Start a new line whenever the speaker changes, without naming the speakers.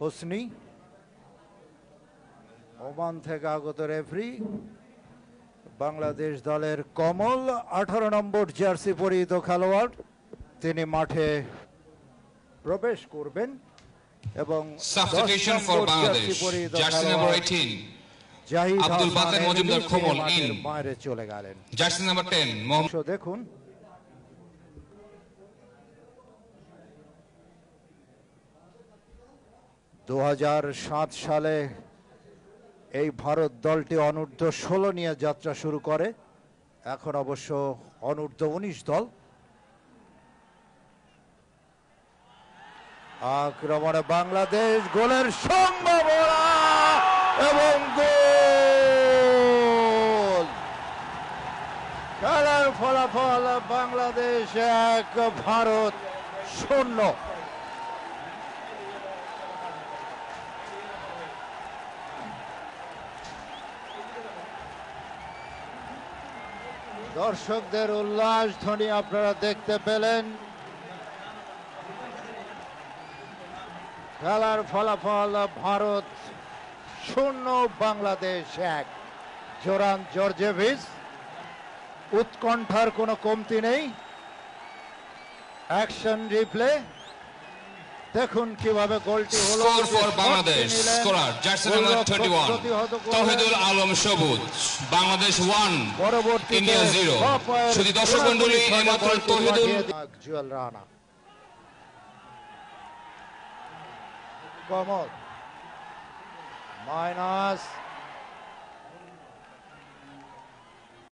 Hosni, Oman থেকে আগত referee. Bangladesh দলের কমল 18 নম্বর জার্সি পরিহিত খেলোয়াড়, তিনি মাঠে প্রবেশ করবেন এবং
substitution for Bangladesh jersey number 18
Zahid
Abdul Baker Majumder Komol in,
বাইরে চলে গেলেন।
Jersey number 10 Mohammad.
দেখুন সালে এই ভারত দলটি অনূর্ধ্ব 16 নিয়ে যাত্রা শুরু করে, এখন অবশ্য অনূর্ধ্ব 19 দল। আক্রমণে বাংলাদেশ, গোলের সম্ভাবনা এবং গোল। খেলার ফলাফল বাংলাদেশ 1, ভারত 0। দর্শকদের উল্লাস ধ্বনি আপনারা দেখতে পেলেন। খেলার ফলাফল ভারত 0, বাংলাদেশ 1। জোরান জর্জেভিচ, উৎকণ্ঠার কোনো কমতি নেই। অ্যাকশন রিপ্লে, দেখুন কিভাবে গোলটি হলো।
Score for Bangladesh, scorer jersey number 21 Touhidul Alam Sabuj. Bangladesh 1 India 0। শুধু দর্শক মণ্ডলী, এইমাত্র তৌহিদুল
জুয়েল রানা, কমল মাইনাস